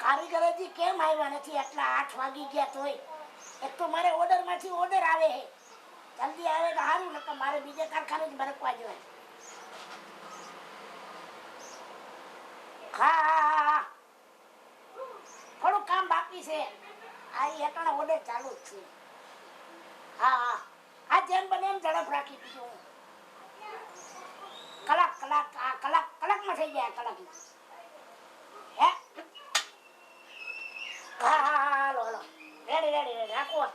કારીગર હજી કેમ આવ્યા નથી? આટલા 8 વાગી ગયા તોય. એક તો મારે ઓર્ડરમાંથી ઓર્ડર આવે છે. જલ્દી આવે તો સારું, નકર મારે બીજે કારખાને જ ભરકવા જોઈએ. હા, થોડું કામ બાકી છે. આ એકણા ઓર્ડર ચાલુ જ છે. હા, આ જેમ બને એમ ઝડપ રાખી દીધું. કલાકમાં થઈ જાય. કલાક. હે? હા, હાલો. રેડી રાખો.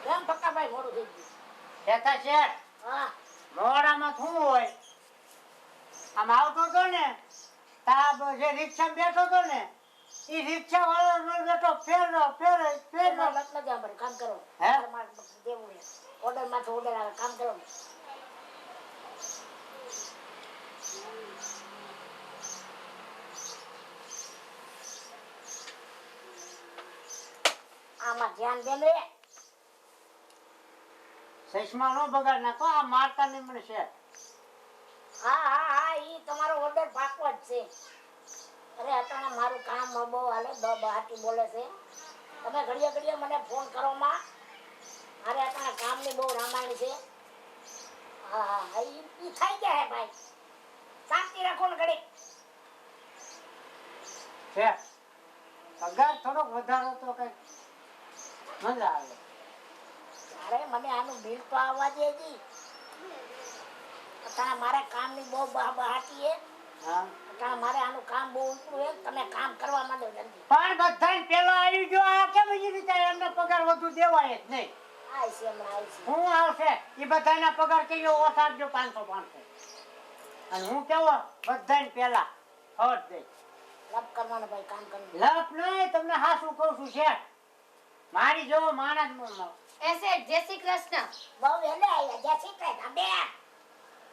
કેમ પક્કાભાઈ મોડું થઈ ગયું? શેઠા શેઠ, હા, મોડામાં શું હોય? આમ આવતો હતો ને, તારા જે રિક્ષા બેઠો હતો ને, એ રિક્ષા વાળો નો બેઠો ફેર લગ્ન જ અમારે કામ કરો. હે? દેવું છે. ઓર્ડર માંથી ઓર્ડર આવે, કામ કરો. આમાં ધ્યાન દેને. ચશ્મા નો બગાડ નાખો, આ મારતા નહીં મને શેઠ. હા, ઈ તમારો ઓર્ડર પાકો જ છે. અરે અટાણે મારું કામ બહુ હાલે, બહાટી બોલે છે. તમે ઘડીએ મને ફોન કરો માં. મારે અટાણે કામની બહુ રામાયણ છે. હા, ઈ થઈ જાય ભાઈ. શાંતિ રાખો ને ઘડી. શેઠ, પગાર થોડોક વધારો તો કઈ મજા આવે. અરે મને આનું બિલ તો આવવા દેજી. અટાણે મારે કામની બહુ બહાટી છે. હા, અટાણે મારે આનું કામ બહુ ઊંચું છે. તમે કામ કરવા માંડો જલ્દી. પણ બધાને પેલા આવી ગયો. આ કેમ એ રીતે એમને પગાર વધુ દેવાય જ નહીં? આઈ છે. હું આવશે એ બધાના પગાર કયો ઓછાડજો 500. અને હું કેવો બધાને પેલા હટ દે. લપ કરવાનો ભાઈ, કામ કરવાનું. લપ નહીં, તમને હાસું કહું છું શેઠ. મારી જેવો માણસ એસે જય શ્રી કૃષ્ણ. બહુ વહેલા આવ્યા. જ્યાં શીખે બે.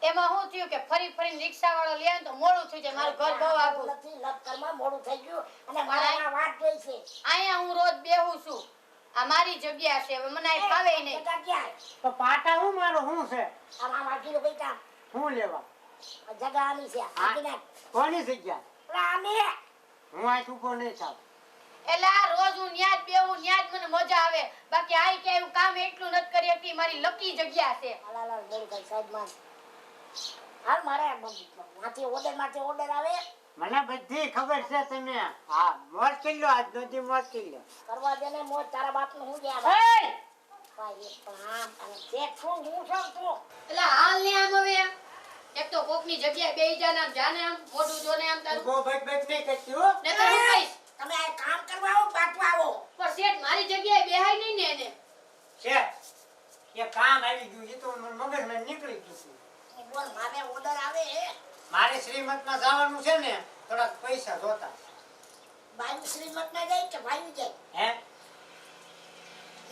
એમાં શું થયું કે ફરી રિક્ષા વાળો લે તો મોડું થઈ જાય. મારું ઘર બહુ આગું નથી. લપ કરમાં મોડું થઈ ગયું અને મારા વાત જોઈ છે. અહીંયા હું રોજ બેહું છું. આ મારી જગ્યા છે, હવે મને આ ફાવે નહીં. જગ્યા ક્યાં? તો પાટા હું મારો શું છે? આમાં વાગી લો ભાઈ કામ. હું લેવા જગા આની છે. વાગી નાખ. કોની જગ્યા? ઓલા આમે. હું આ ઉભો નહીં થાવ. એટલે આ રોજ હું ન્યા જ બેહું, ન્યા જ મને મજા આવે. બાકી આ કે એવું કામ એટલું નથી કરી શકતી. મારી લકી જગ્યા છે. હાલ બોલ ભાઈ સાઈડમાં. હાલ મારે માંથી ઓર્ડર આવે. મને બધી ખબર છે. તમે હા મોજ કરી લો, આજ નથી મોજ કરી લો. કરવા દે ને મોજ. તારા બાપનું હું ગયા એ ભાઈ. એક પણ આમ અને ચેક છું હું છું તું. એટલે હાલ ને આમ હવે એક તો કોકની જગ્યાએ બેહી જાને આમ મોઢું જોને આમ તારું. બહુ બક નહીં કરતી હો. ને તો હું કહીશ તમે આ કામ કરવા આવો પાછું આવો. પણ શેઠ મારી જગ્યાએ બેહાય નહીં ને એને. શેઠ, એ કામ આવી ગયું. એ તો મગજમાં નીકળી ગયું. બોલ મારે ઓર્ડર આવે હે. મારે શ્રીમતમાં જવાનું છે ને, થોડાક પૈસા જોતા. ભાઈ શ્રીમતમાં જાય કે ભાઈ જાય? હે?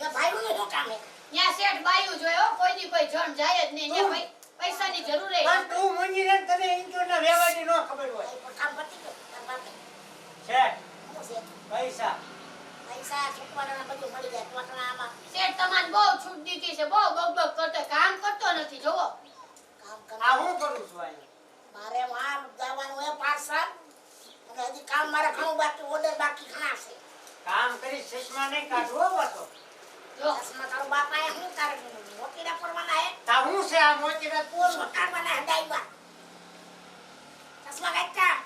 એ ભાઈનું શું કામ હે? ન્યા શેઠ બાયું જોયો, કોઈ દી કોઈ જણ જાય જ નહીં. ન્યા પૈસાની જરૂર હે. પણ તું મંજી રે, તને ઇન્ટરના વ્યવહારની નો ખબર હોય. કામ પતી ગયું. તાર બાપે. શેઠ, શું છે? પૈસા પૈસા છૂટવાના બધું મળી જાય. ટોટલા આમાં શેઠ તમારે બહુ છૂટ દીધી છે, બહુ બકબક કરતો, કામ કરતો નથી. જોવો કામ આ કરવા. હું કરું છું અહીંયા? મારે વાં જવાનું હે પાર્સલ. અને હજી કામ મારે ઘણું બાકી, ઓર્ડર બાકી ઘણા છે. કામ કરી ચશ્મા નહીં કાઢવો પાછો. જો ચશ્મા તારો બાપ આયા શું તારે મોતીડા પડવાના હે? તા હું છે આ મોતીરાત બોલ. સોટાડવાના હે ડાઈવા. ચશ્મા કાઢતા.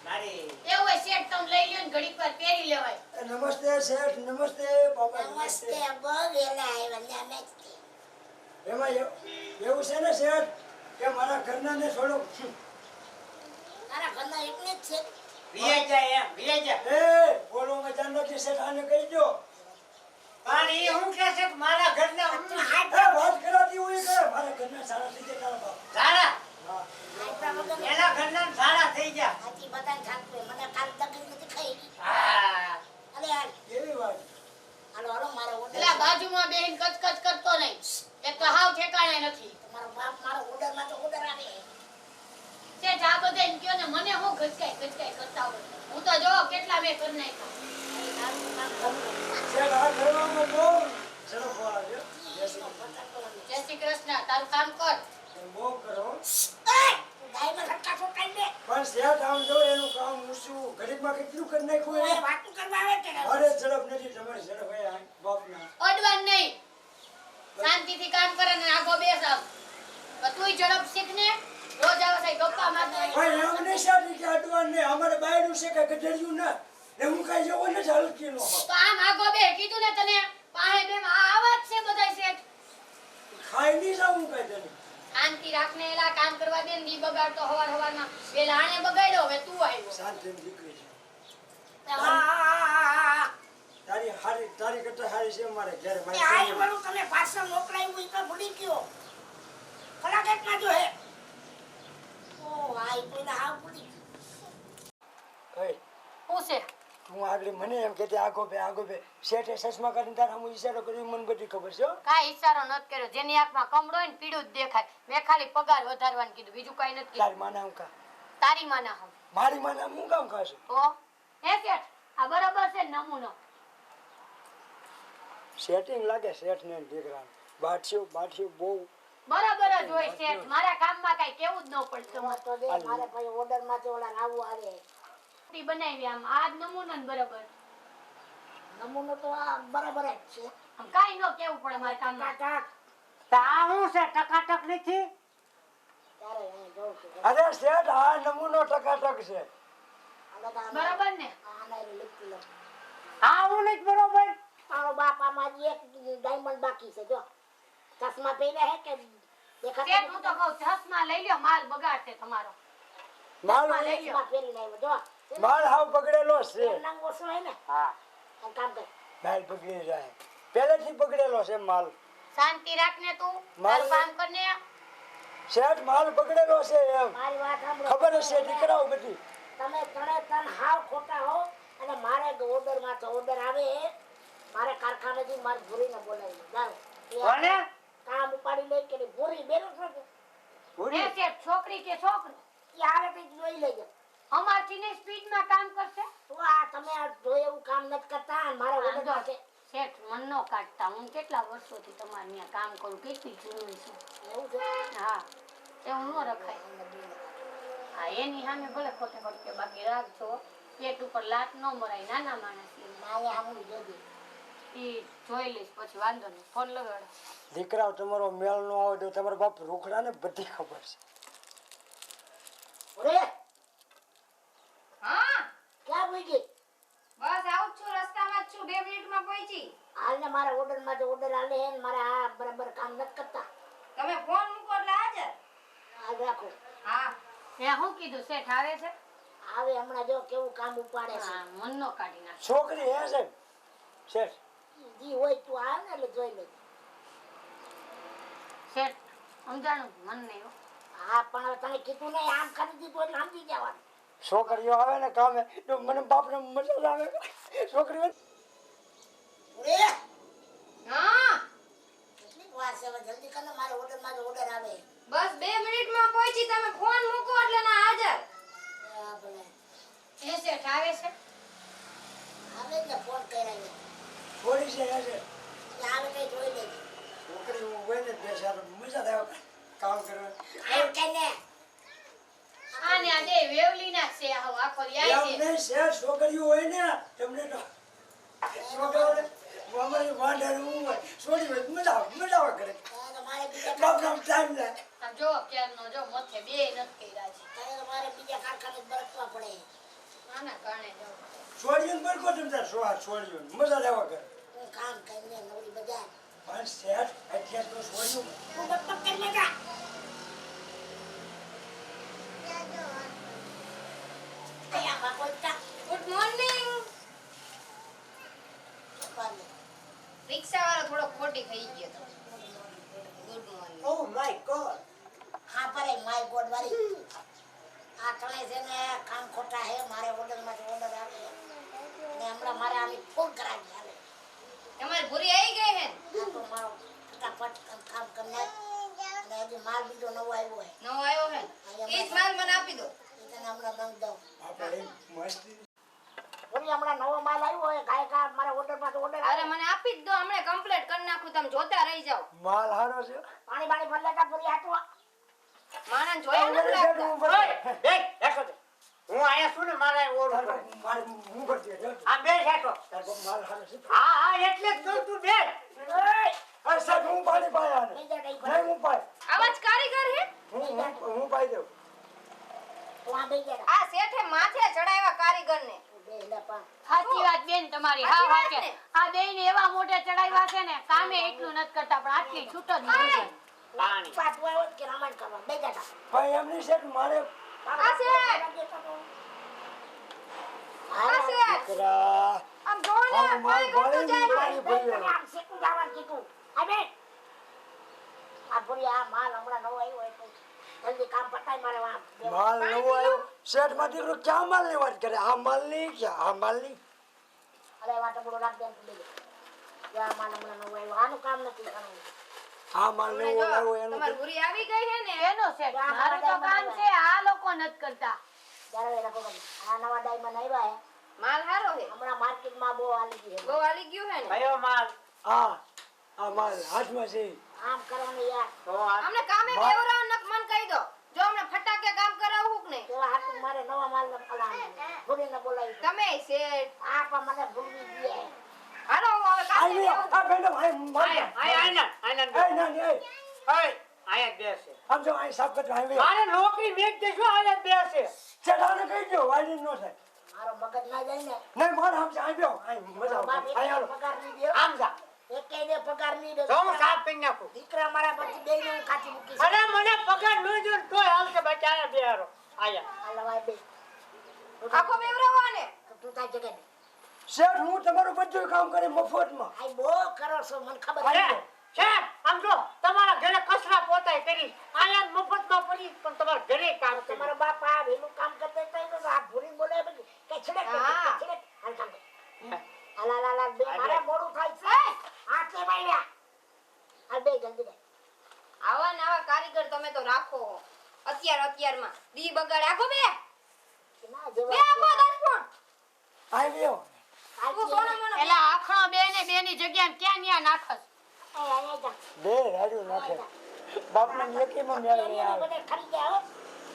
મારી એવું હોય શેઠ તમે લઈ લ્યો ને ઘડીક વાર પહેરી લેવાય. નમસ્તે શેઠ, નમસ્તે બાબા, નમસ્તે. બહુ વહેલા આવ્યા. નમસ્તે. એમાં એવું છે ને શેઠ કે મારા ઘરના ને થોડુંક તારા ઘરના એકને જ છે. વિયે જાય એમ, વિયે જાય. એ બોલો મજા નથી શેઠ, આને કહી દો. પણ એ હું કે છે કે મારા ઘરના તું એ હાથ વાત કરાતી હોય કે મારા ઘરના સારા થઈ જાય તારા બાપ. ઝાડા, હા, હાથા વગર એના ઘરના ઝાડા થઈ ગયા. હાથી બધાને થાકતું હોય. મને કાલ તકલીફ નથી ખાઈ. હા, અરે હાલ. એવી વાત. હાલો મારો ઓર્ડર. એટલે આ બાજુમાં બેહીને કચકચ કરતો નહીં. એક તો હાવ ઠેકાણે નથી. તમારો બાપ મારો ઓર્ડરમાં તો ઓર્ડર આવે. શેઠ આ બધાને કયો ને મને હું ગચકાઈ કરતા હોય. હું તો જોવો કેટલા મેં કરી નાખ્યા. શેઠ આ કરવામાં બહુ સરસ વાળા છે. જય શ્રી કૃષ્ણ. તારું કામ કર. બહુ કરો. એય! શેઠ આમ જો એનું કામ ઊંચું ઘડીકમાં કેટલું કરી નાખ્યું એ એને. વાતું કરવા આવે કે અરે ઝડપ નથી તમારી ઝડપ હે આ બાપના. અડવાન નહીં. શાંતિથી કામ કરે ને આગો બેસ આમ. તુંય ઝડપ શીખ ને. રોજ આવે છે ગપ્પા મારતો. ભાઈ એમ નહીં સાચી કે અડવાન નહીં અમારે બાયનું છે કે ગધેડિયું ના ને હું કાંઈ જવો નથી હલકીનો તો આમ આગો બે કીધું ને તને પાહે બે આ આવાજ છે બધાય શેઠ. ખાઈ નહીં જાવું કાંઈ તને. શાંતિ રાખને એલા કામ કરવા દે ને દી બગાડતો હવારમાં. પેલા આણે બગાડ્યો હવે તું આવ્યો. શાંતિની દીકરી છે આ તારી કરતા હારી છે મારે ઘરે આઈ ભાઈ વાળું તમે પાર્સલ મોકલાવ્યું ઈ તો ભૂલી ગયો ફટાફટ જો હે ઓ આઈ તો ના આ ભૂલી ઓય હું છે તું આગળ મને એમ કહેતી આગો બે શેઠે ચશ્મા કાઢીને તારા હું ઈશારો કર્યો મને બધી ખબર છે હો. કાંઈ ઈશારો નથી કર્યો. જેની આંખમાં કમળો હોય ને પીળું જ દેખાય. મેં ખાલી પગાર વધારવાનું કીધું, બીજું કાંઈ નથી તારી કીધું. માના હું કા તારી માના હમ મારી માના હું કામ ખાશું તો હે શેઠ આ બરાબર છે ને નમૂનો. સેટિંગ લાગે શેઠ ને દીકરાને બાટસ્યું બહુ બરાબર જ હોય શેઠ. મારા કામમાં કાંઈ કેવું જ ન પડતું. તમાર તો દે મારે ભાઈ ઓર્ડર માંથી ઓલા રાવું આવે રોટી બનાવી આમ આ જ નમૂનો ને બરાબર. નમૂનો તો આ બરાબર જ છે આમ કાંઈ ન કેવું પડે મારા કામમાં. કાકા તો આ શું છે ટકાટક નથી? ત્યારે હું જોઉં છું અરે શેઠ આ નમૂનો ટકાટક છે બરાબર ને આના લીધી લો આવું નથી બરોબર. મારો બાપ આમાં એક ડાયમંડ બાકી છે જો ચશ્મા પહેર્યા હે કે દેખાતા શેઠ હું તો કહું ચશ્મા લઈ લ્યો, માલ બગાડશે તમારો. માલ લઈ લ્યો. ચશ્મા પહેરીને આવ્યો જો માલ હાવ બગડેલો છે નંગ ઓછો હે ને હા આ કામ કર માલ બગડી જાય પહેલેથી બગડેલો છે માલ શાંતિ રાખને તું માલ- તારું કામ કરને. શેઠ માલ બગડેલો છે એમ મારી વાત સાંભળો ખબર હશે દીકરાઓ બધી તમે ત્રણે ત્રણ હાવ ખોટા હો અને મારે ઓર્ડર માં તો ઓર્ડર આવે મારે કારખાનેથી મારી ભૂરીને બોલાવી જાઓ કોને? કામ ઉપાડી લઈ કે ભૂરી બેરો છો કે હે શેઠ છોકરી કે છોકરો ઈ આવે તો જોઈ લેજો અમારથી ને સ્પીડમાં કામ કરશે. તો આ તમે આ જોઈ એવું કામ નથી કરતા અને મારા ઓર્ડર વાંધો છે શેઠ મન નો કાઢતા. હું કેટલા વર્ષોથી તમારે ત્યાં કામ કરું, કેટલી જૂની છું. એવું છે હા એવું ન રખાય. હા એની સામે ભલે ખોટે ખોટે બાકી રાખજો. પેટ ઉપર લાત ન મરાય. નાના માણસ મારે આમ જોજે ઈ જોઈ લઈશ પછી વાંધો નહીં. ફોન લગાડો. દીકરાઓ તમારો મેળ નો આવે તો તમારા બાપ રોકડા ને બધી ખબર છે ઓરે હા ક્યાં ભૂઈ ગઈ બસ આવું છું, રસ્તામાં જ છું. 2 મિનિટમાં પહોંચી. હાલને મારા ઓર્ડર માં તો ઓર્ડર આલે હે ને મારે આ બરાબર કામ નથી કરતા તમે ફોન મૂકો એટલે હાજર. આજ રાખો હા મેં શું કીધું શેઠ આવે છે. આવે હમણાં જો કેવું કામ ઉપાડે છે હા મન નો કાઢી નાખ. છોકરી હે સાહેબ શેઠ જી હોય તું આવે ને એટલે જોઈ લેજે શેઠ સમજાણું મન નહીં હો. હા પણ હવે તને કીધું નહીં આમ કરી દીધું એટલે સમજી જવાનું છોકરીઓ આવે ને કામે તો મને બાપને મજા જ આવે છોકરીઓ ઓરે હા કેટલી વાર છે હવે જલ્દી કર ને મારે ઓર્ડર માં ઓર્ડર આવે બસ 2 મિનિટમાં પહોંચી. તમે ફોન મૂકો એટલે ના હાજર. આ ભલે એ શેઠ આવે છે. આવે ને ફોન કરાવ્યો થોડી છે હે છે એટલે આવે કઈ જોઈ લેજે છોકરી હોય ને બે સાર મજા જ આવે કામ કરવા એમ કે ને આને આ દે વેવલી નાખશે આખો દી એમ આવી છે. નહીં શેઠ છોકરીઓ હોય ને તમને તો છોકરાઓને અમારી વાંઢાનું હોય છોડી હોય મજા આવે કરે તારે તો મારે બીજા બાપના ટાઈમ લે આમ જો ક્યારનો જો મથે બે નથી કર્યા છે. તારે તો મારે બીજા કારખાને જ બરતવા પડે આના કારણે જાઉં. છોડીઓ બરકો તમતાર છોડીઓ મજા જ આવે કરે હું કામ કરીને નવરી બજાર પણ શેઠ અત્યારે તો છોડીઓ તું બકબક કરી જા આયા બાપો તા ગુડ મોર્નિંગ. રિક્ષા વાળો થોડો ખોટી થઈ ગયો તો. Good morning. Oh my God. હા પરે માય ગોડ વાળી આ ત્રણે છે ને કામ ખોટા હે મારે ઓર્ડર માંથી ઓર્ડર આવે અને હમણાં મારે આની ફોન કરાવી હાલે તમારી ભૂરી આવી ગઈ હે. આ તો મારો ફટાફટ કામ કરનાર અને હજી માલ બીજો નવો આવ્યો હે નવો આવ્યો હે. ઈ જ માલ મને આપી દો. એ તને હમણાં દમ દઉં આપણે મસ્તી બોલી હમણાં નવો માલ આવ્યો હે ગાયકા મારા ઓર્ડર માંથી ઓર્ડર અરે આવે મને આપી જ દો. હમણે કમ્પ્લીટ કરી નાખું. તમે જોતા રહી જાઓ. માલ હારો છે પાણી બાણી ભર લેતા પૂરી હાટવા માણસ જોયા નથી લાગતા. એ રાખો દે. હું આયા છું ને મારા ઓળખ તાર બાપ મારે હું કરી દે આ બે છાટો તાર બાપ મારે હારે છે હા એટલે જ કહું તું બે અરે સાહેબ હું પાડી પાયા ને બીજા કઈ નહીં હું પાય આવાજ કારીગર હે હું પાઈ દઉં તું આ બેજા આ શેઠે માથે ચડાવ્યા કારીગરને બે લે પા સાચી વાત બેન તમારી હા સાચી વાત સાચે ને? આ બેયને એવા મોઢે ચડાવ્યા છે ને કામે એટલું નથી કરતા પણ આટલી છૂટ જ નહીં છે. પાણી પાછું આવ્યો કે રામાયણ કરવા બેજા ભાઈ એમની શેઠ મારે આ શેઠ! આ શેઠ! દીકરા આમ જો ને આમ માર પાણી ગળતું ગળે જાય ની છે. પાણી ભર્યો આમ શેકું જવાનું કીધું આ બે આ ભૂરી આ માલ હમણાં નવો આવ્યો હોય તો જલ્દી કામ પતાય મારે વાં માલ નવો આવ્યો શેઠ માં દીકરો ક્યાં માલ ની વાત કરે આ માલ ની ક્યાં આ માલ ની અરે વાટો બોલો રાખ દે દે જો આ માલ હમણાં નવો આવ્યો આનું કામ નથી કરવું આ માલ હમણાં નવો જો, આવ્યો એનું તમારી ભૂરી આવી ગઈ હે ને એનો છે મારું તો કામ છે આ લોકો નથી કરતા ત્યારે રાખો આ નવા ડાયમંડ આવ્યા હે માલ હારો હે હમણાં માર્કેટમાં બહુ હાલી ગઈ છે બહુ હાલી ગયું હે ને કયો માલ આ માલ હાથમાં છે આમ કરવાનું યાર તો આ અમને કામે માલ- બેવરાવ નક મન કહી દો જો અમને ફટાકે કામ કરાવવું કે નહીં તેવા હાટું મારે નવા માલ ને ભૂરીને બોલાવી તમે શેઠ આ પણ મને ભૂલવી દે હાલો હવે કામે આવી બેહો. આ બેનો ભાઈ માર આયા એ ના ની એ આયા બે છે આમ જો અહીં સાફ કરતો આવી મારે નોકરી મેક દેજો આયા બે છે ચડાને કહી દો વાડી નો થાય મારો મગજ ના જાય ને નહીં માર આમ આવી ગયો અહીં મજા બાપ આવે અહીં એક હાલો પગાર નહીં દે આમ જા એકે દે પગાર નહીં દે તો હું સાફ કરી નાખું દીકરા મારા પછી બે ને હું કાચી મૂકી અરે મને પગાર ન જો તોય હાલશે બચ્ચા આયા બે હારો આયા આ લવાય બે આખો બેવરાવો ને તું તા જગ્યા શેઠ હું તમારું બધું કામ કરે મફતમાં આઈ બહુ કરો છો મને ખબર અરે નથી. સાહેબ આમ જો તમારા ઘરે કચરા પોતાય કરી આયા મફતમાં પડી પણ તમારા ઘરે કામ કરી તમારો બાપ આ વેલું કામ કરતા હતા તો આ ભૂરી બોલે બધી કે છડે હા. છડે હાલ કામ કર હાલા બે મારે મોડું થાય છે આ કે ભાઈયા આ બે જલ્દી દે આવા ને આવા કારીગર તમે તો રાખો અત્યારમાં દી બગાડે આખો બે ના બે જેવા આપો 10 ફૂટ આવી ગયો તું સોનો મને એલા આખણો બે ને બે ની જગ્યાએ ક્યાં ન્યા નાખસ બે રાડ્યું નાખે બાપને લેકીમાં મેળ નહીં આવે બધે ખરી ગયા હો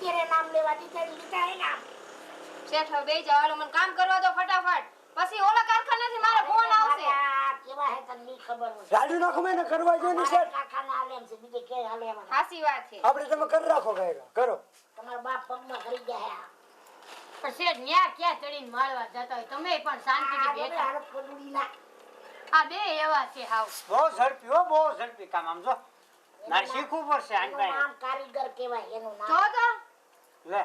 તેરે નામ લેવા દીધા લીધા હે નામ શેઠ હવે બેહી જાવ હાલો મને કામ કરવા દો ફટાફટ પછી ઓલા કારખાનેથી મારો ફોન આવશે આ કેવા હે તને ની ખબર હોય રાડ્યું નાખો મેં કરવા જો ને શેઠ કાકાના હાલે એમ છે બીજે કે હાલે એમ સાચી વાત છે આપણે તમે કરી રાખો કાંઈ કરો તમારા બાપ પગમાં કરી ગયા હે પણ શેઠ ન્યા ક્યાં ચડીને મારવા જતા હોય તમે પણ શાંતિથી બેઠા હાલ પદુડી ના આ બે એવા છે હાવ બહુ ઝડપી હો બહુ ઝડપી કામ આમ જો મારે શીખવું પડશે આન એનું ભાઈ નામ કારીગર કહેવાય એનું જો નામ તો લે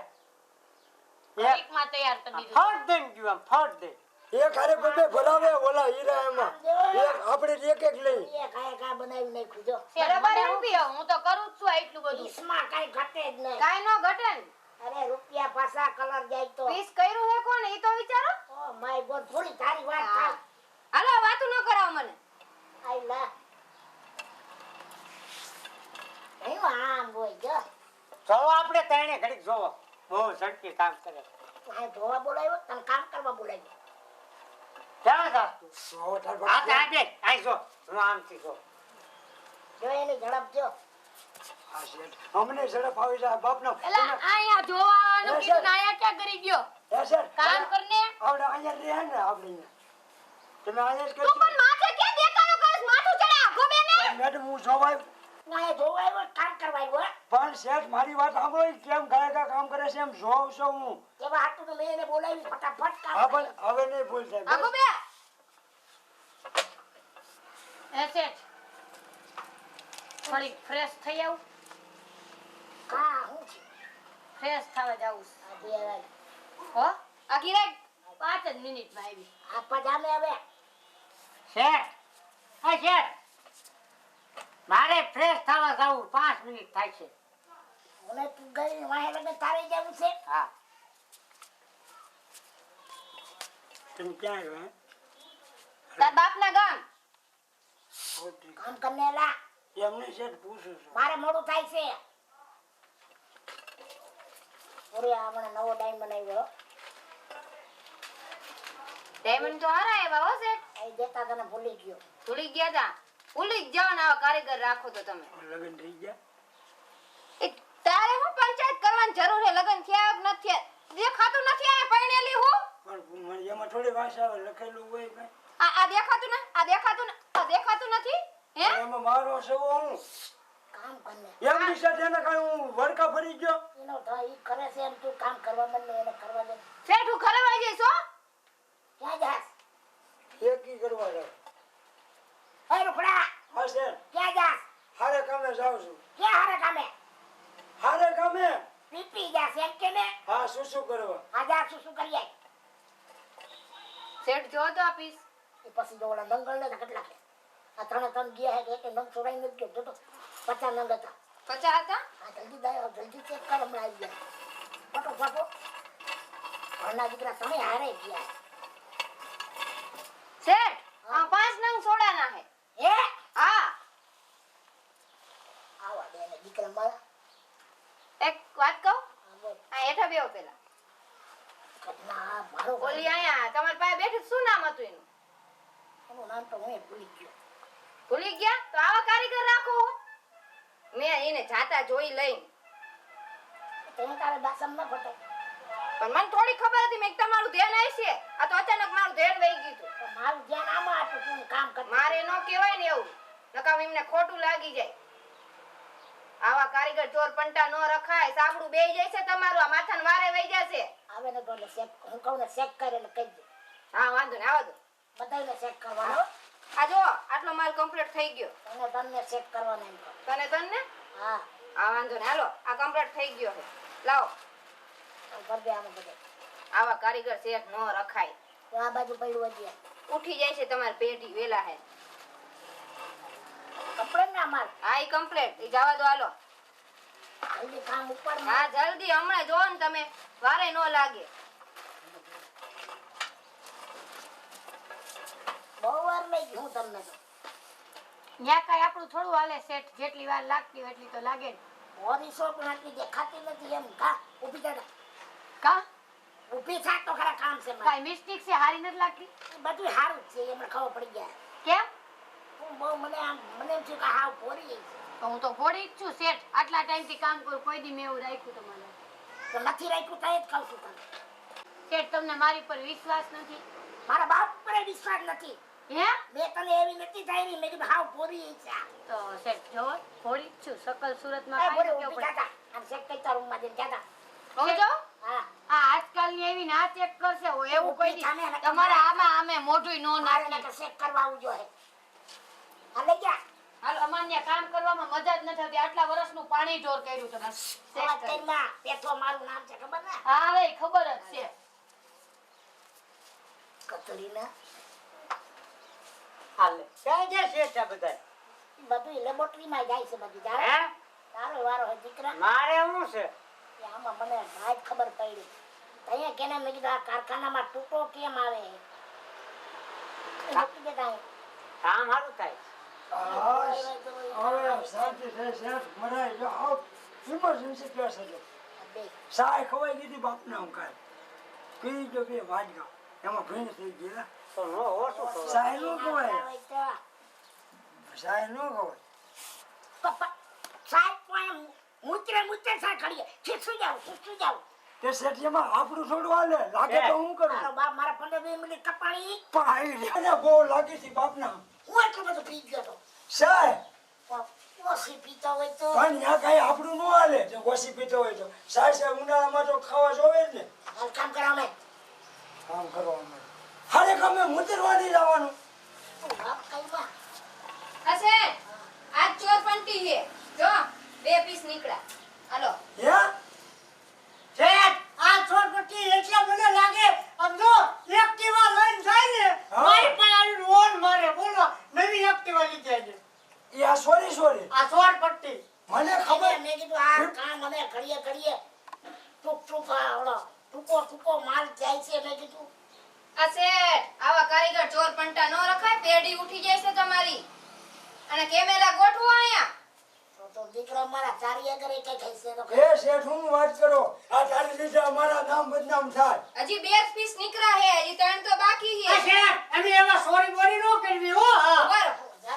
ઘડીકમાં તૈયાર કરી દીધું ફટ દઈને ગયું આમ ફટ દે એક હારે બે ભરાવે ઓલા હીરા એમાં એક આપણે એક લઈ એ કાય કા બનાવી નાખ્યું જો શેઠ, મને રૂપિયા હું તો કરું જ છું એટલું બધું ઈસમાં કાઈ ઘટે જ નહીં કાઈ નો ઘટે ને અરે રૂપિયા પાછા કલર જાય તો પીસ કર્યું હે કોણ ઈ તો વિચારો ઓ માય ગોડ થોડી તારી વાત હા. થાય હાલો વાતું ન કરાવ મને આઈ લા કયું આમ હોય જો જોવો આપણે તાણે ઘડીક જોવો બહુ ઝડપી કામ કરે આ ધોવા બોલાવ્યો તને કામ કરવા બોલાવ્યો ક્યાં જાસ તું સો તાર આ બાપ ત્યાં બે આઈ જો હું આમથી જો જો એની ઝડપ જો આ શેઠ અમને ઝડપ આવી જાય બાપનો એલા આયા જોવા આવવાનું કીધું ને આયા ક્યાં કરી ગયો એ શેઠ કામ કરને આપણે અહીંયા રહે ને આપણે અહીંયા. તમે અહીંયા જ તું કરશો પણ માથે કે દેખાયો કરસ માથું ચડે આખો બે ને મેડમ હું જોવાય ના એ ધોવા આવ્યો કામ કરવા આવ્યો પણ શેઠ મારી વાત સાંભળો ઈ કેમ ગાયકા કામ કરે છે એમ જોઉં છું હું એવા હાટું તો મેં એને બોલાવી ફટાફટ કામ હા પણ હવે નહીં ભૂલ થાય આખો બસ. બે એ શેઠ થોડી ફ્રેશ થઈ આવું કા હું છે ફ્રેશ થવા જાવું આ બે વાર. હો આ ગિરાક 5 જ મિનિટમાં આવી આ પજામે હવે શેઠ આ શેઠ મારે ફ્રેશ થવા જાવું 5 મિનિટ થાય છે મને તું ગઈ વાહે લગે તારે જવું છે હા તમે ક્યાં આવ્યા હે? તાર બાપના ગામ બહુ ઠીક. કામ કરને લા એમને શેઠ પૂછું છું મારે મોડું થાય છે ઓરે આ મને નવો ડાઈમ બનાવ્યો ડાયમંડ તો હારા એવા હો શેઠ આ દેતા તને ભૂલી ગયો ભૂલી ગયા તા ભૂલી જ જાવ ને આવા કારીગર રાખો તો તમે લગ્ન થઈ ગયા એ તારે હું પંચાયત કરવાની જરૂર છે લગન થયા કે નથી થયા દેખાતું નથી આ પરણેલી હું પણ મને એમાં થોડી ભાષા આવે લખેલું હોય કઈ આ દેખાતું ને આ દેખાતું નથી હે એમાં મારો સવો હું કામ કરને એમની સાથે એને કઈ હું વડકા ફરી ગયો એનો થાય ઈ કરે છે એમ તું કામ કરવા મને એને કરવા દે શેઠ હું ઘરે વઈ જઈશ હો ક્યાં જાસ એકી કરવા જાવ એ રૂખડા હા સર ક્યાં જાસ હારે કામે જાઉં છું ક્યાં હારે કામે હારે કામે પીપી જાસ એમ કે ને હા શું કરવા આ જા શું કરી આય શેઠ જો તો આપીશ એ પછી જો ઓલા નંગલ ને કેટલા કે આ ત્રણ ગયા હે કે નંગ છોડાઈ નથી ગયો તો 50 નંગ હતા 50 હતા આ જલ્દી દાયો જલ્દી ચેક કર હમણાં આવી ગયા ફટો ઘરના દીકરા તમે હારે ગયા શેઠ આ 5 નંગ સોડાના હે હે હા આવા દે ને દીકરા મારા એક વાત કહું આ બોલ આ હેઠા બેહો પેલા ઘરના મારો ઓલી આયા તમારી પાસે બેઠી શું નામ હતું એનું એનું નામ તો હું ભૂલી ગયો ભૂલી ગયા તો આવા કારીગર રાખો મેં એને જાતા જોઈ લઈ તેને તારે દાસમ ન ફટો પણ મને થોડી ખબર હતી મેં કે તમારું ધ્યાન આવશે આ તો અચાનક મારું ધ્યાન વહી ગયું હતું. તો મારું ધ્યાન આમાં હતું તું કામ કર મારે નો કહેવાય ને એવું નકામ એમને ખોટું લાગી જાય આવા કારીગર ચોર પંટા નો રખાય સાબડું બેહી જાય છે તમારું આ માથાને વારે વહી જશે આવે ને તો એટલે ચેક હું કહું ને ચેક કરે એટલે કહી દે હા વાંધો ને આવો દો બધાને ચેક કરવાનો આ જો આટલો માલ કમ્પ્લીટ થઈ ગયો અને તમને ચેક કરવાનો એમ કહો. તને હા હા વાંધો ને હાલો આ કમ્પ્લીટ થઈ ગયો છે લાવો કર દે આમાં બધે આવા કારીગર શેઠ નો રખાય તો આ બાજુ પડ્યું હજી ઉઠી જાય છે તમારી પેઢી વેલા હે કપડે ના માર હા ઈ કમ્પ્લીટ ઈ જવા દો હાલો જલ્દી કામ ઉપર હા જલ્દી હમણાં જો ને તમે વારે નો લાગે બહુ વાર લઈ ગઈ હું તમને તો ન્યા કાંઈ આપણું થોડું હાલે શેઠ જેટલી વાર લાગતી હોય એટલી તો લાગે ને મોરી શોપ નાખી દેખાતી નથી એમ કા ઊભી થા કા ઊભી થા તો ખરા કામ છે મારે કાંઈ મિસ્ટેક છે હારી નથી લાગતી એ બધું સારું જ છે એમને ખબર પડી ગયા કેમ હું બહુ મને એમ થયું કે હાવ ભોરી ગઈ છે તો હું તો ઘોડી જ છું શેઠ આટલા ટાઈમથી કામ કરું કોઈ દી મેં એવું રાખ્યું તમારે તો નથી રાખ્યું તો એ જ કહું છું તને શેઠ તમને મારી પર વિશ્વાસ નથી મારા બાપ પર વિશ્વાસ નથી હે મેં તને એવી નથી ધારી મેં કીધું હાવ ભોરી ગઈ છે આ. તો શેઠ જો ઘોડી જ છું સકલ સુરતમાં એ કાંઈ ભોરી ન ઊભી કેવું થા તા. આમ ચેક કરી તારા રૂમમાં જઈને જાતા. હું જો હા આ આજકાલની એવી ના ચેક કરશે હો એવું કોઈ દી ઊભી થાને ને તમારે આમે મોઢું નો મારે નાખી ને ચેક કરવા આવજો હે આ લઈ જા હાલ અમાન્ય કામ કરવામાં મજા જ નથી આવતી આટલા વર્ષનું પાણી ઢોર કર્યું તમે અવાજ ચેક કરી. કરી ના પેથો મારું નામ છે ખબર ને હા હવે ખબર જ છે કચડીના હાલે ક્યાં ગયા શેઠ આ બધા બધું લેબોરેટરીમાં જાય છે બધી જાણે હે તારો વારો હે દીકરા મારે શું છે કે આમાં મને ભાઈ ખબર પડી અહીંયા કેને મેં કીધું આ કારખાનામાં ટૂંકો કેમ આવે એ મૂકી દેતા અહીં. કામ સારું થાય હવે શાંતિ થઈ શેઠ મરાઈ જો આવ ઇમરજન્સી કેસ હતો બે સાય ખવાઈ દીધી બાપને હું કાંઈ પી ગયો બે વાજગા એમાં ભીણ થઈ ગયેલા તો નો ઓછું કરો સાય નો ખવાય હોય તો સાય નો ખવાય પપ્પા સાહેબ પણ મૂત્રે સા ખડીએ ખીસું જાવ તે શેઠિયામાં આપણું થોડું હાલે લાગે તો હું કરું તારો બાપ મારા 15-20 મિનિટ કપાણી પાઈ ને બહુ લાગી હતી બાપના હું એટલું બધું પી ગયો તો સાય ઓછી પીતો હોય તો પણ ત્યાં કઈ આપણું ન હાલે જો ઓછી પીતો હોય તો સાય સાય ઉનાળામાં તો ખાવા જોવે જ ને હાલ કામ કરાવે કામ કરવાનું હારે કામે મુતરવા નહીં જવાનું બાપ કઈ બા હશે આજ ચોર પંટી છે જો 2 પીસ નીકળ્યા હાલો હે શેઠ આ છોડપટ્ટી એટલે મને લાગે સમજો એક્ટિવા લઈને જાય ને હા. મારી પાસે આવીને ઓન મારે બોલો નવી એક્ટિવા લીધી છે એ આ સોરી આ છોડપટ્ટી મને ખબર મેં કીધું આ કામ મને ઘડીએ ટૂંકો માલ જાય છે મેં કીધું આ શેઠ આવા કારીગર ચોર પંટા નો રખાય પેઢી ઉઠી જાય છે તમારી અને કેમેરા ગોઠવો અહીંયા તો દીકરા મારા ચારી આગળ એક ખાઈ છે તો એ શેઠ હું વાત કરો આ તારી લીધે અમારા નામ બદનામ થાય હજી 2 પીસ નીકળ્યા હે હજી 3 તો બાકી આ છે શેઠ અમે એવા સોરી બોરી નો કરવી હો હા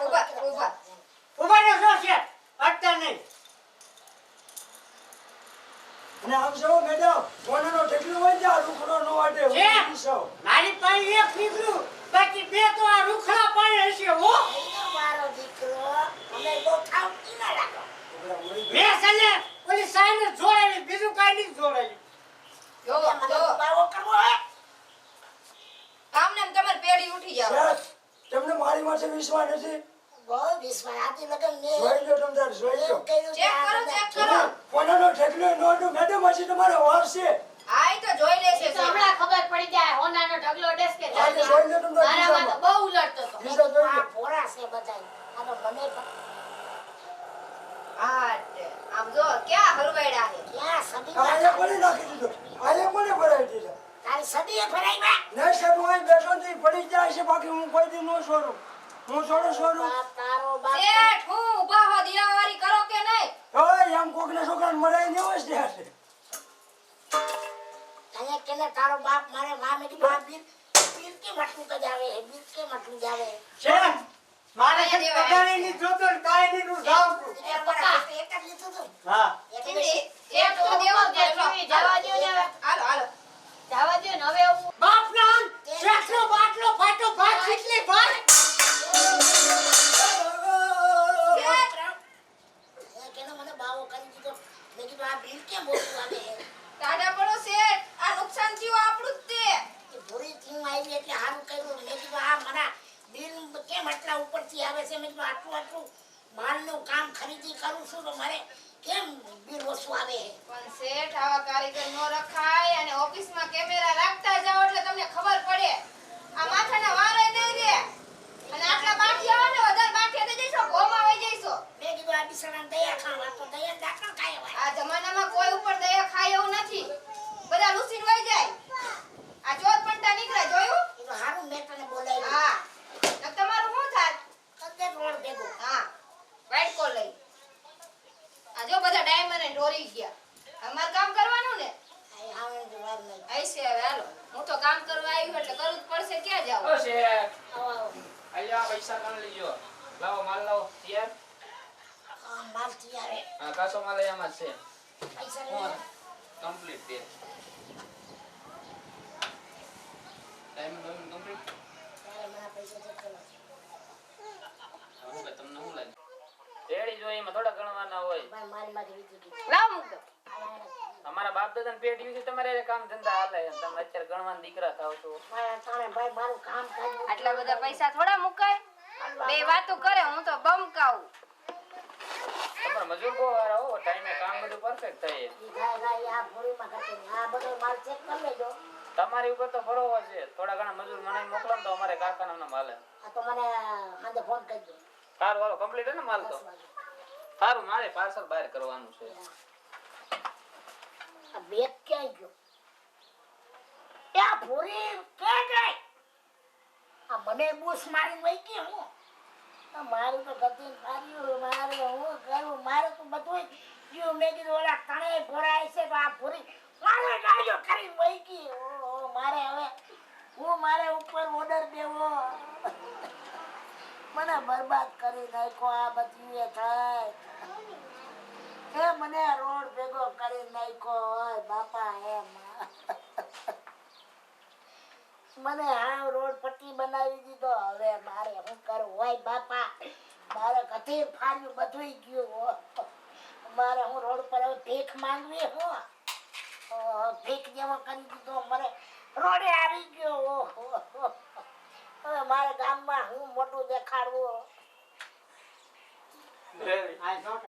ઉભા ઉભા રહો છો શેઠ અટતા નહીં અને આમ છો મેડમ કોનાનો ઠેકલો હોય ને આ રૂખડો નો વાટે હું છે? ઈસો મારી પાસે એક નીકળ્યું બાકી બે તો આ રૂખડા પાડે છે હો એનો મારો દીકરો અમે બહુ ખાવતી ના રાખો. મેં છે ને ઓલી સાઈને જોડાવી બીજું કાંઈ નહીં જોડાવી જો મને જો બાવો કરવો હે. આમને આમ તમારી પેઢી ઉઠી જાવ શેઠ તમને મારી માથે વિશ્વાસ નથી બહુ વિશ્વાસ આથી લગન મેં જોઈ લો તમે તાર જોઈ લો એવું કર્યું ચેક કે આ કરો બધા ચેક કરો કોનાનો ઠેકલો નો હતું મેડમ હજી તમારો વાર છે આ તો જોઈ લેશે એ તો હમણાં ખબર પડી જાય હોનાનો ઢગલો ડેસ્કે હા, તો જોઈ લો તમે મારામાં તો બહુ ઉલટતો હતો બીજો જોઈ આ લો ભોળા છે બધાય. આ તો મને પણ હા આમ જો ક્યાં હરવાયડા છે ક્યાં સદી આયા કોને નાખી દીધો આયા કોને ભરાઈ દીધો તારી સદીએ ફરાઈ બા. નહીં સાહેબ હું અહીં બેઠો નથી પડી જાય છે બાકી હું કોઈ દી ન છોડું હું છોડું બાપ તારો બાપ શેઠ હું ઊભા હો દિયાવારી કરો કે નહીં ઓય એમ કોકના છોકરાને મરાઈ ન હોય છે તને કેને તારો બાપ મારે માં મેં કીધું આ બીર કે મટલું કજાવે હે બીર કે મટલું જાવે છે મારે છે પગારી ની જોતો ને કાંઈ નહીં નું જાઉં છું એ બરાબર એક જ લીધું તું હા ચીંડી એક તો દેવો જવા દ્યો ને હવે. હાલો હાલો જવા દ્યો ને હવે હું બાપ ના શેઠનો બાટલો ફાટો ભાગ કેટલી ભાગ એ કેને મને બાવો કરી દીધો મેં કીધું આ બીર કે મોટું આવે હે ટાઢા પડો શેઠ આ નુકસાન થયું આપણું જ તે એ ભૂરી થીમ આવી એટલે હારું કર્યું મેં કીધું આ મના બિલ કેમ આટલા ઉપરથી આવે છે મેં કીધું આટલું આટલું માલનું કામ ખરીદી કરું છું તો મારે કેમ બિલ ઓછું આવે હે પણ શેઠ આવા કારીગર નો રખાય અને ઓફિસમાં કેમેરા રાખતા જાઓ એટલે તમને ખબર પડે આ માથાના વારે નહીં રે અને આટલા બાઠિયા હોય ને વધારે બાઠિયા થઈ જઈશો ગોમાં વહી જઈશો મેં કીધું આ બિસાડાને દયા ખાવા તો દયા દાખલ ખાય હોય આ જમાનામાં કોઈ ઉપર દયા ખાય એવું નથી બધા લૂસીને વહી જાય આ ચોર પંટા નીકળે જોયું એ તો હારું મેં તને બોલાવ્યું હા નક તમારું શું થાત કદે રોડ ભેગો હા વાઈટ કોલ લઈ આ જો બધા ડાયમંડ ને ડોરી ગયા અમાર કામ કરવાનું ને આ આવે જવાબ નહીં આઈસે હવે હાલો હું તો કામ કરવા આવી એટલે કરવું જ પડશે ક્યાં જાવ ઓ શેઠ, આવો આવો અહીંયા પૈસા કાઢ લીજો. લાવો માલ લાવો. તૈયાર? આ માલ તૈયાર હા, કાચો માલ અહીંયામાં જ છે. પૈસા હું લઈ કમ્પ્લીટ દે. Time complete. ત્યારે મને પૈસા ચેક કરો હું કે તમને શું લાગે? રેડી જોઈએ એમાં થોડા ગણવાના હોય. ભાઈ મારી માથે વીતી ગઈ લાવ મૂક દો અમારા બાપ દાદાને પેટ યુ છે તમારે હારે કામ ધંધા હાલે. તમે અત્યારે ગણવાના દીકરા થાવ છો. ભાઈ તાણે ભાઈ મારું કામ થાય આટલા બધા પૈસા થોડા મુકાય બે વાતો કરે હું તો બમકાવું તમારા મજૂર બહુ વાળા હો. ટાઈમે કામ બધું પરફેક્ટ થાય. ઈ ગાય ગાય આ પૂરીમાં ઘટે આ બધો માલ ચેક કરી લેજો તમારી ઉપર તો ભરોવો છે. થોડા ઘણા મજૂર મને મોકલો ને તો અમારે કાકાના નામ હાલે. આ તો મને આજે ફોન કરજો સારું હાલો કમ્પ્લીટ હે ને માલ તો? 10 વાગે સારું મારે પાર્સલ બહાર કરવાનું છે. આ બેગ ક્યાં ગયો એ આ પૂરી ક્યાં ગઈ આ મને બૂસ મારી વઈ ગઈ હું આ મારું તો ગતિ ફાર્યું મારે હું કરું મારે તો બધું ગયું મેં કીધું ઓલા તણે ભરાય છે તો આ પૂરી મારે ગાડીઓ કરી વઈ ગઈ ઓહો મારે હવે હું મારે ઉપર ઓર્ડર દેવો મને બરબાદ કરી નાખ્યો આ બધું એ થાય એ મને રોડ ભેગો કરી નાખ્યો હોય બાપા એમ મને આ રોડ પટ્ટી બનાવી દીધો હવે મારે શું કરવું હોય બાપા મારે ગધેર ફાર્યું બધું ગયું હો. મારે હું રોડ પર હવે ભીખ માંગવી હો ભીખ જેવો કરી દીધો મને રોડે આવી ગયો ઓહો. હવે મારે ગામમાં હું મોટું દેખાડવું આ જોટ